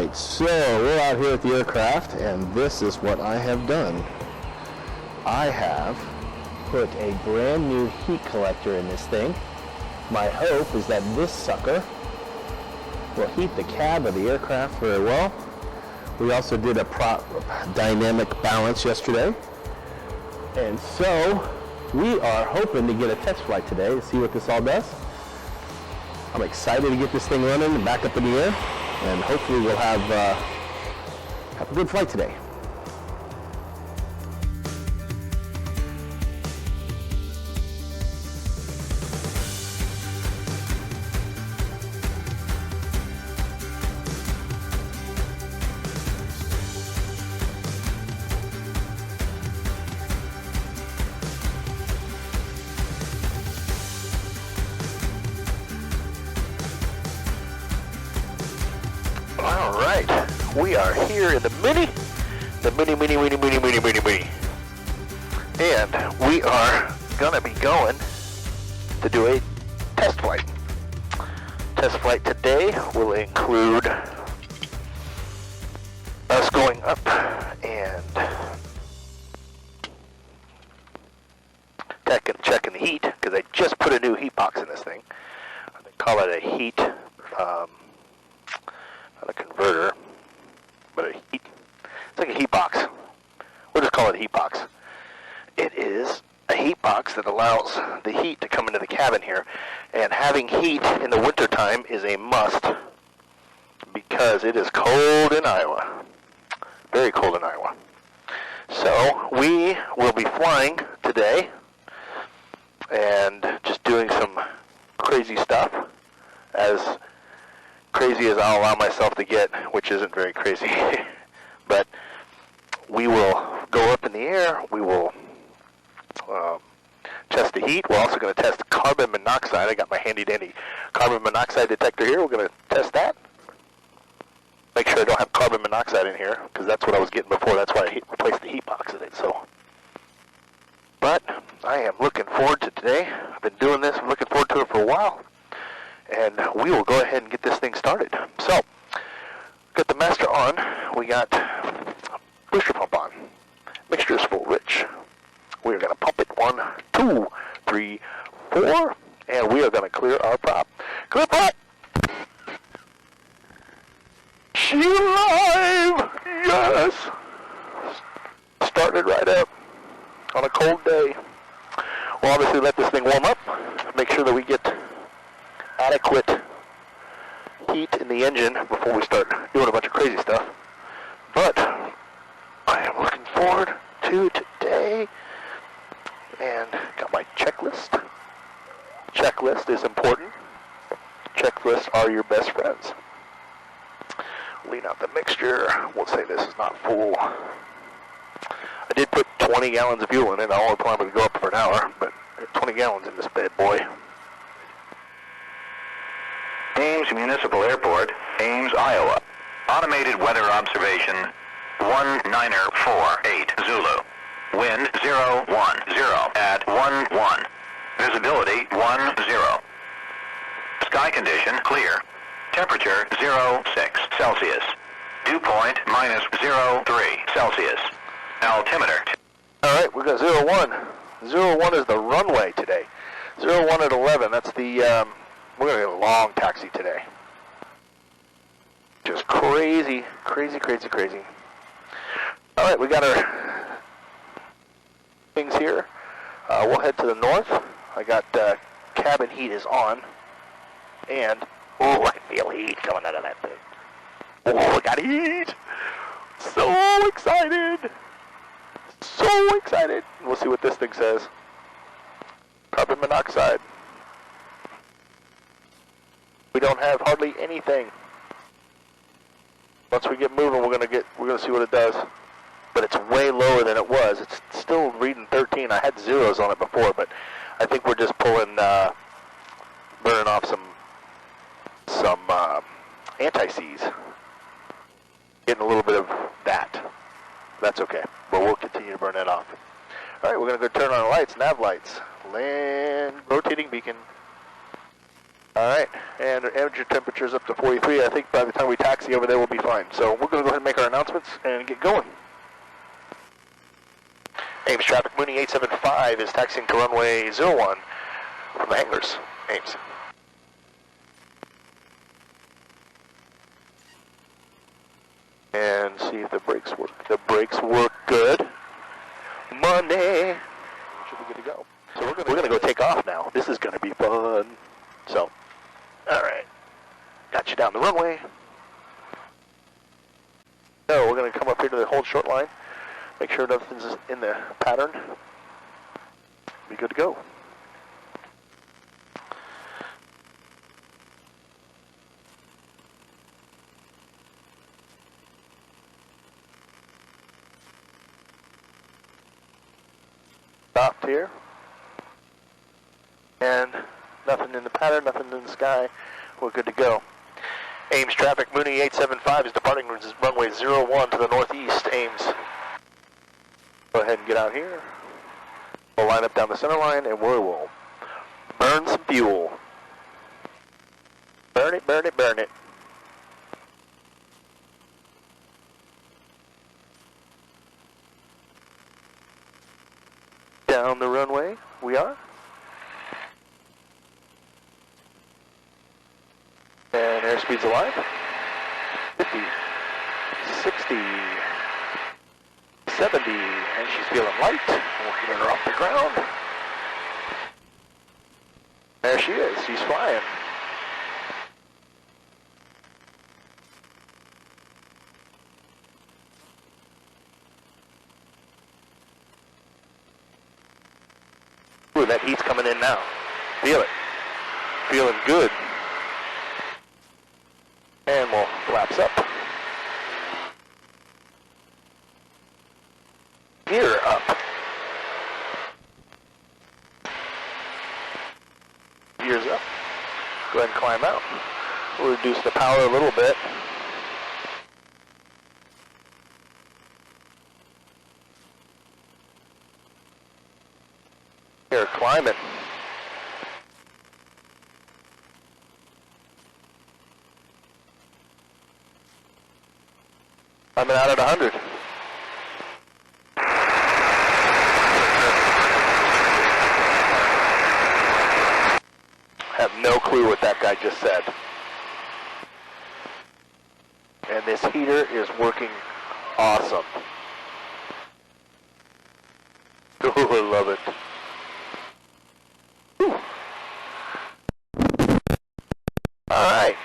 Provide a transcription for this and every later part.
Alright, so we're out here at the aircraft, and this is what I have done. I have put a brand new heat collector in this thing. My hope is that this sucker will heat the cab of the aircraft very well. We also did a dynamic balance yesterday. And so we are hoping to get a test flight today to see what this all does. I'm excited to get this thing running and back up in the air. And hopefully we'll have a good flight today. All right, we are here in the Mooney, and we are gonna be going to do a test flight. Test flight today will include us going up and checking the heat, because I just put a new heat box in this thing. They call it a heat. Not a converter, but it's like a heat box. We'll just call it a heat box. It is a heat box that allows the heat to come into the cabin here, and having heat in the wintertime is a must because it is cold in Iowa. Very cold in Iowa. So we will be flying today and just doing some crazy stuff, as crazy as I'll allow myself to get, which isn't very crazy. But we will go up in the air. We will test the heat. We're also going to test carbon monoxide. I got my handy-dandy carbon monoxide detector here. We're going to test that. Make sure I don't have carbon monoxide in here, because that's what I was getting before. That's why I replaced the heat box in it. But I am looking forward to today. I've been doing this. I'm looking forward to it for a while. And we will go ahead and get this thing started. So, got the master on. We got booster pump on. Mixture is full rich. We are going to pump it 1, 2, 3, 4, and we are going to clear our prop. Clear prop! She alive! Yes! Started right up on a cold day. We'll obviously let this thing warm up. Make sure that we get adequate heat in the engine before we start doing a bunch of crazy stuff. But I am looking forward to today, and got my checklist. Checklist is important. Checklists are your best friends. Lean out the mixture. We'll say this is not full. I did put 20 gallons of fuel in it. I only plan to go up for an hour, but 20 gallons in this bad boy. Ames Municipal Airport, Ames, Iowa. Automated weather observation 1948 Zulu. Wind 010 at 11. Visibility 10. Sky condition clear. Temperature 06 Celsius. Dew point -03 Celsius. Altimeter. All right, we got 01. 01 is the runway today. 01 at 11. That's the we're going to get a long taxi today. Just crazy, crazy, crazy, crazy. All right, we got our things here. We'll head to the north. I got cabin heat is on. And, oh, I can feel heat coming out of that thing. Oh, I got heat. So excited. So excited. We'll see what this thing says. Carbon monoxide. We don't have hardly anything. Once we get moving, we're gonna see what it does. But it's way lower than it was. It's still reading 13. I had zeros on it before, but I think we're just pulling, burning off some anti-seize. Getting a little bit of that. That's okay, but we'll continue to burn that off. All right, we're gonna go turn on the lights, nav lights, land, rotating beacon. Alright, and our engine temperature is up to 43. I think by the time we taxi over there, we'll be fine. So we're going to go ahead and make our announcements and get going. Ames traffic, Mooney 875 is taxiing to runway 01 from the hangars. Ames. And see if the brakes work. The brakes work good. Monday. Should be good to go. So we're going to go take off now. This is going to be fun. So, alright. Got you down the runway. So we're going to come up here to the hold short line. Make sure nothing's in the pattern. Be good to go. Stopped here. And nothing in the pattern, nothing in the sky. We're good to go. Ames traffic, Mooney 875 is departing runway 01 to the northeast. Ames. Go ahead and get out here. We'll line up down the center line and we will burn some fuel. Burn it, burn it, burn it. Down the runway, we are. And airspeed's alive. 50, 60, 70, and she's feeling light. We'll get her off the ground. There she is, she's flying. Ooh, that heat's coming in now. Feel it. Feeling good. And we'll flaps up. Gear up. Gears up. Go ahead and climb out. We'll reduce the power a little bit. Here, climbing. I'm out at 100. Have no clue what that guy just said. And this heater is working awesome. Oh, I love it. Whew. All right,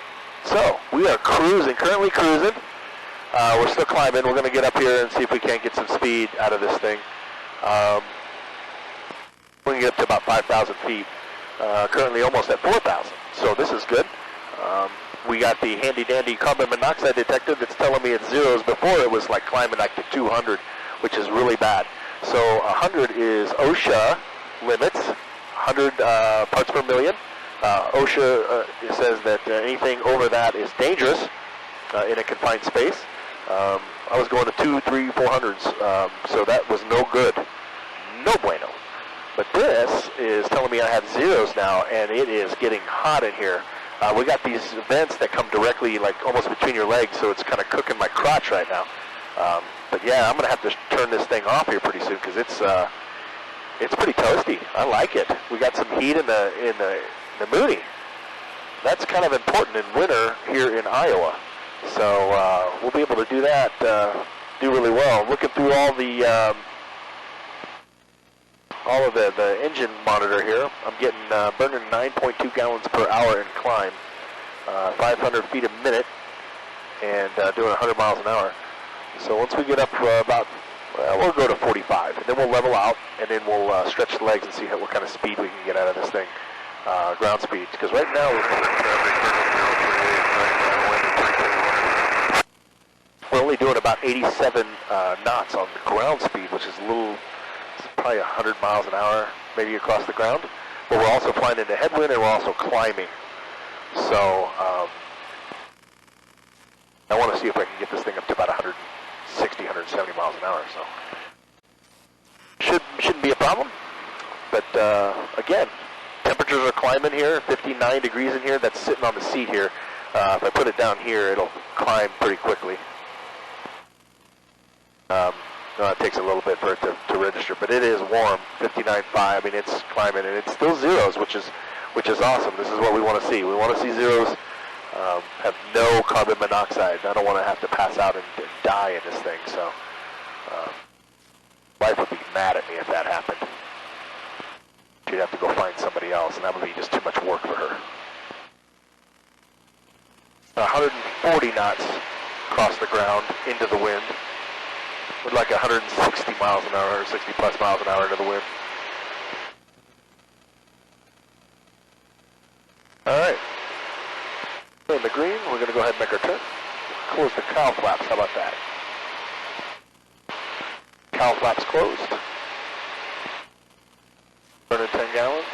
so we are cruising, currently cruising. We're still climbing. We're going to get up here and see if we can't get some speed out of this thing. We're going to get up to about 5,000 feet. Currently almost at 4,000, so this is good. We got the handy-dandy carbon monoxide detector that's telling me it's zeros. Before it was like climbing like to 200, which is really bad. So 100 is OSHA limits, 100 parts per million. OSHA says that anything over that is dangerous in a confined space. I was going to 2, 3, 400s, so that was no good. No bueno. But this is telling me I have zeros now, and it is getting hot in here. We got these vents that come directly, like almost between your legs, so it's kind of cooking my crotch right now. But yeah, I'm going to have to turn this thing off here pretty soon because it's pretty toasty. I like it. We got some heat in the Mooney. That's kind of important in winter here in Iowa. So we'll be able to do that, do really well. Looking through all of the engine monitor here, I'm getting burning 9.2 gallons per hour in climb, 500 feet a minute, and doing 100 miles an hour. So once we get up about, we'll go to 45, and then we'll level out, and then we'll stretch the legs and see what kind of speed we can get out of this thing, ground speed. Because right now we're only doing about 87 knots on the ground speed, which is a little. Probably 100 miles an hour, maybe across the ground. But we're also flying into headwind, and we're also climbing. So I want to see if I can get this thing up to about 160, 170 miles an hour. So shouldn't be a problem. But again, temperatures are climbing. climbing here, 59 degrees in here. That's sitting on the seat here. If I put it down here, it'll climb pretty quickly. No, it takes a little bit for it to register, but it is warm, 59.5. I mean, it's climbing, and it's still zeros, which is awesome. This is what we want to see. We want to see zeros have no carbon monoxide. I don't want to have to pass out and die in this thing. So, wife would be mad at me if that happened. She'd have to go find somebody else, and that would be just too much work for her. 140 knots across the ground into the wind. With like 160 miles an hour, or 60 plus miles an hour into the wind. Alright. In the green, we're going to go ahead and make our turn. Close the cowl flaps, how about that? Cowl flaps closed. Burning 10 gallons.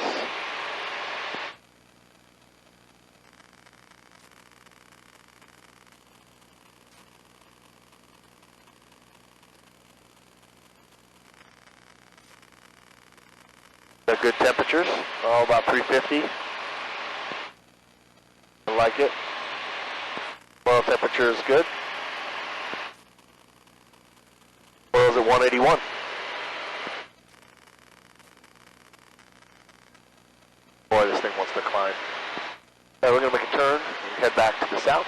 They're good temperatures, all about 350. I like it. Oil temperature is good. Oil's at 181. Boy, this thing wants to climb. Now we're going to make a turn and head back to the south.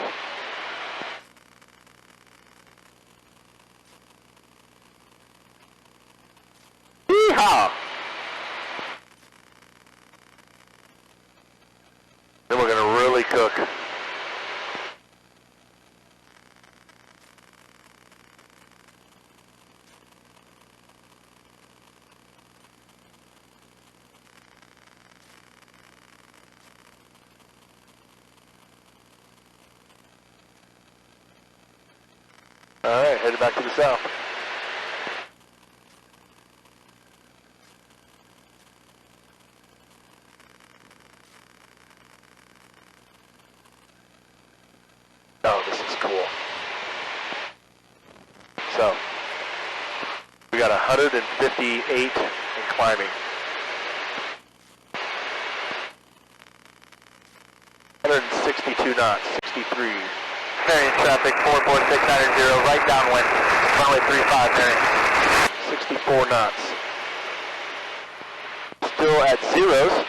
Yeehaw! Then we're going to really cook. All right, headed back to the south. Oh, this is cool. So, we got 158 and climbing. 162 knots, 63. Variance traffic 44690, right downwind, runway 35, variance. 64 knots. Still at zeros.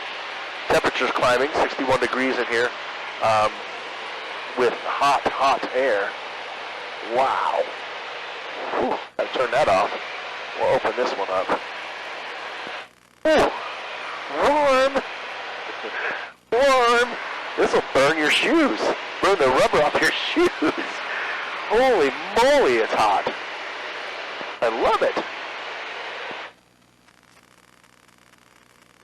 Temperature's climbing, 61 degrees in here. With hot, hot air. Wow. Whew, gotta turn that off. We'll open this one up. Whew, warm. Warm. This'll burn your shoes. Burn the rubber off your shoes. Holy moly, it's hot. I love it.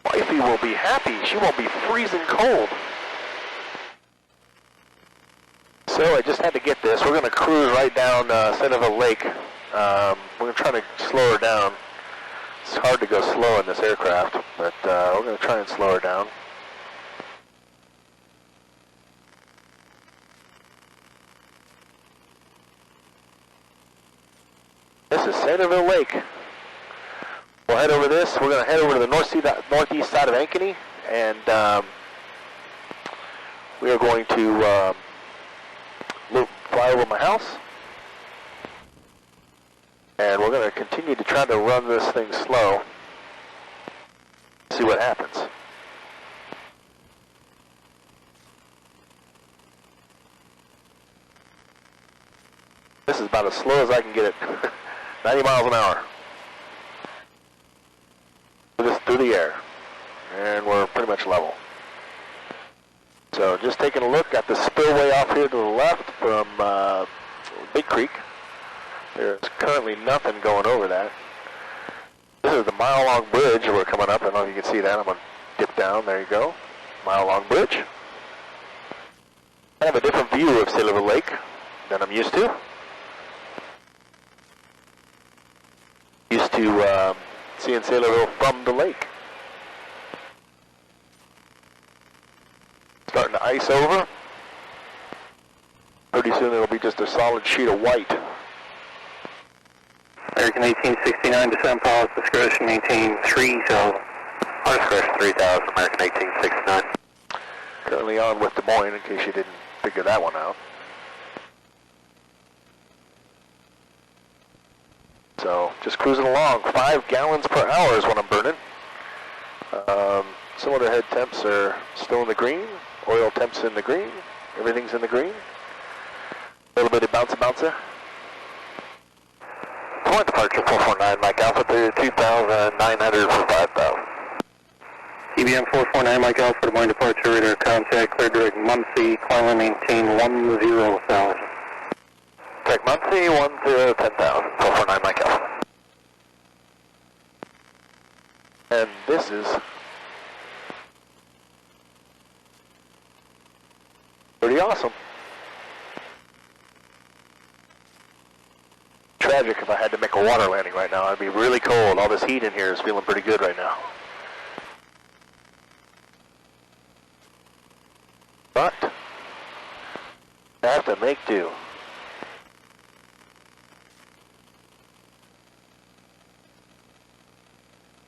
Wifey will be happy. She won't be freezing cold. So I just had to get this. We're going to cruise right down Centerville Lake. We're going to try to slow her down. It's hard to go slow in this aircraft, but we're going to try and slow her down. This is Centerville Lake. We'll head over this. We're going to head over to the northeast side of Ankeny, and we are going to fly over my house, and we're going to continue to try to run this thing slow, see what happens. This is about as slow as I can get it. 90 miles an hour. Just through the air, and we're pretty much level. So just taking a look at the spillway off here to the left from Big Creek. There's currently nothing going over that. This is the mile-long bridge we're coming up. I don't know if you can see that. I'm going to dip down. There you go. Mile-long bridge. I have a different view of Centerville Lake than I'm used to. Used to seeing Centerville from the lake. Starting to ice over. Pretty soon it'll be just a solid sheet of white. American 1869 to St. Paul's, discretion maintain 3, so discretion 3000, American 1869. Currently on with Des Moines, in case you didn't figure that one out. So, just cruising along. 5 gallons per hour is what I'm burning. Cylinder head temps are still in the green. Oil temps in the green. Everything's in the green. A little bit of bouncer. Point departure 449, Mike Alpha through 2,900 for 5,000. CBM 449, Mike Alpha, Des Moines departure, radar contact, clear direct Muncie, climb and maintain 10,000. Direct Muncie, 10,000, 449, Mike Alpha. And this is pretty awesome. Tragic if I had to make a water landing right now. I'd be really cold. All this heat in here is feeling pretty good right now. But I have to make do.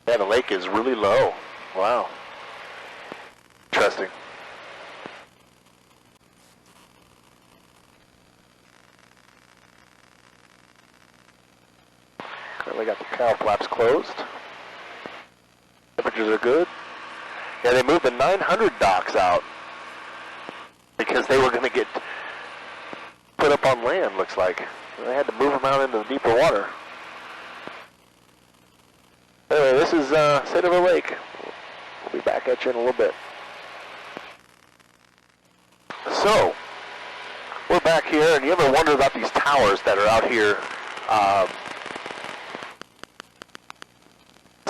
Yeah, the lake is really low. Wow. Interesting. Currently got the cowl flaps closed. Temperatures are good. Yeah, they moved the 900 docks out because they were going to get put up on land, looks like. They had to move them out into the deeper water. Anyway, this is State of the Lake. We'll be back at you in a little bit. So, we're back here, and you ever wonder about these towers that are out here?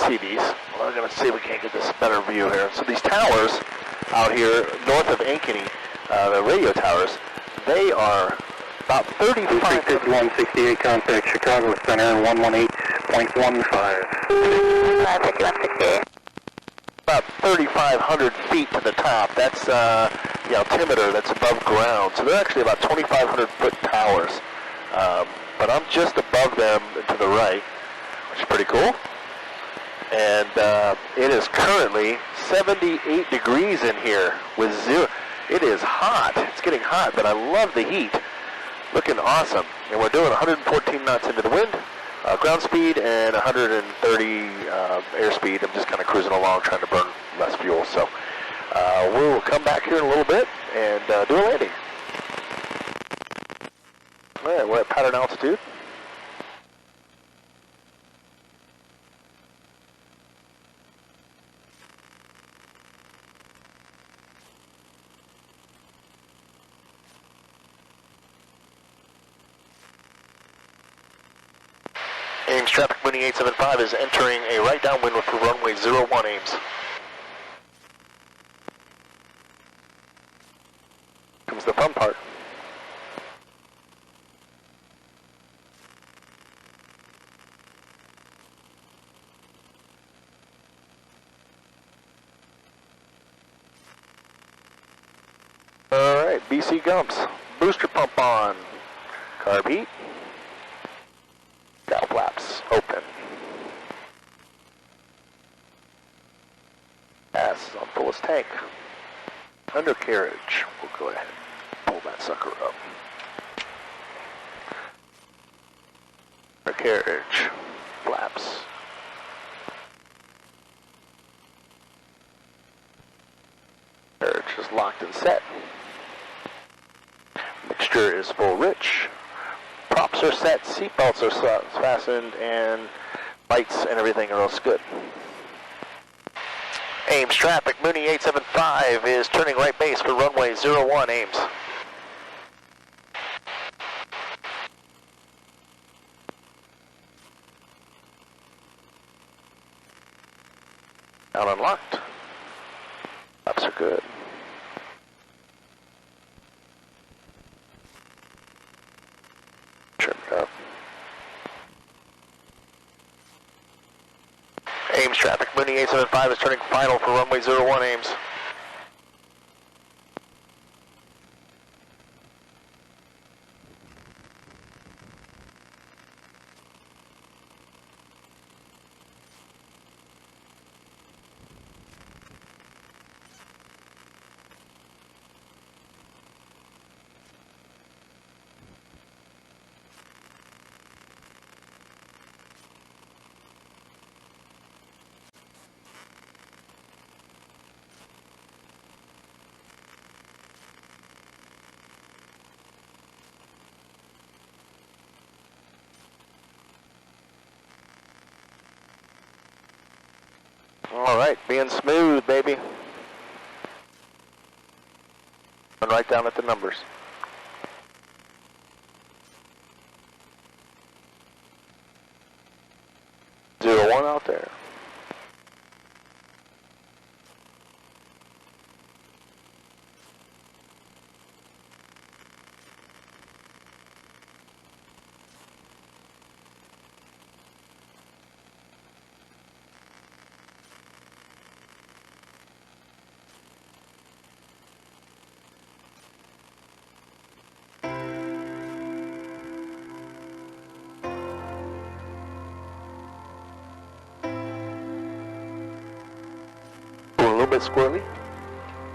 See these? Well, we're going to see if we can't get this better view here. So these towers out here north of Ankeny, the radio towers, they are about 35... 5168, contact Chicago Center, 118.15. 5168. About 3,500 feet to the top. That's the altimeter that's above ground. So they're actually about 2,500 foot towers. But I'm just above them to the right, which is pretty cool. And it is currently 78 degrees in here with zero. It is hot. It's getting hot, but I love the heat. Looking awesome. And we're doing 114 knots into the wind, ground speed, and 130 airspeed. I'm just kind of cruising along, trying to burn less fuel. So we'll come back here in a little bit and do a landing. All right, we're at pattern altitude. Ames traffic, Mooney 875 is entering a right downwind for runway 01 Ames. Comes the fun part. Alright, BC Gumps. Booster pump on. Carb heat. Cowl flaps open. Gas is on fullest tank. Undercarriage. We'll go ahead and pull that sucker up. Undercarriage. Flaps. Carriage is locked and set. Mixture is full rich. Props are set, seatbelts are fastened, and lights and everything are all good. Ames traffic, Mooney 875 is turning right base for runway 01 Ames. Out unlocked. Flaps are good. Ames traffic, Mooney 875 is turning final for runway 01 Ames. right, being smooth, baby. And right down at the numbers. 01 out there. A little bit squirrely,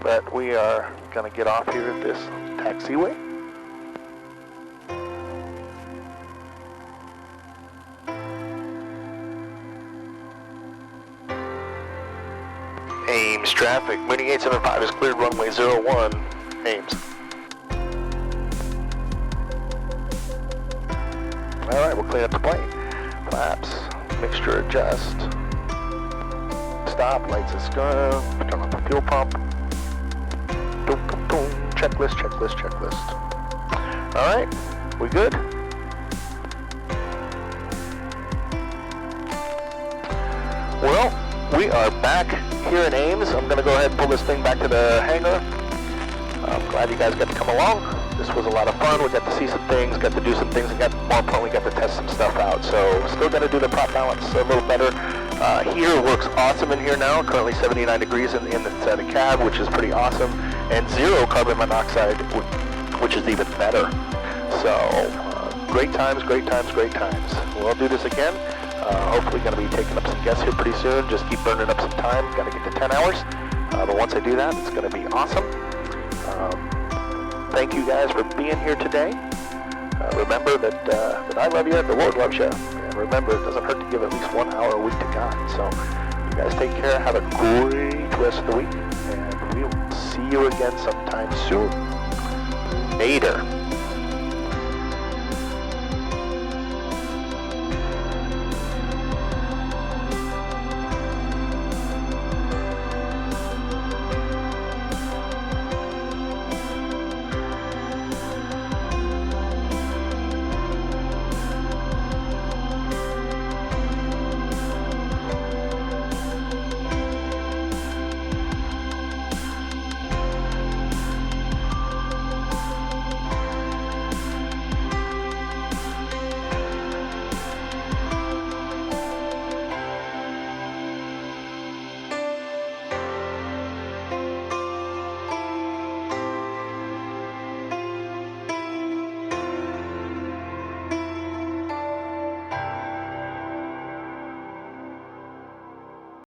but we are going to get off here at this taxiway. Ames traffic. Mooney 875 is cleared runway 01. Ames. Alright, we'll clean up the plane. Flaps, mixture adjust. Stop, lights is gone. Turn off the fuel pump. Boom, boom, boom. Checklist, checklist, checklist. Alright, we good? Well, we are back here in Ames. I'm going to go ahead and pull this thing back to the hangar. I'm glad you guys got to come along. This was a lot of fun. We got to see some things, got to do some things, and more importantly, got to test some stuff out. So still got to do the prop balance a little better. Here works awesome in here now. Currently 79 degrees in the cab, which is pretty awesome. And 0 carbon monoxide, which is even better. So great times, great times, great times. We'll do this again. Hopefully going to be taking up some guests here pretty soon. Just keep burning up some time. Got to get to 10 hours. But once I do that, it's going to be awesome. Thank you guys for being here today. Remember that I love you and the Lord loves you. And remember, it doesn't hurt to give at least 1 hour a week to God. So you guys take care. Have a great rest of the week. And we will see you again sometime soon. Later.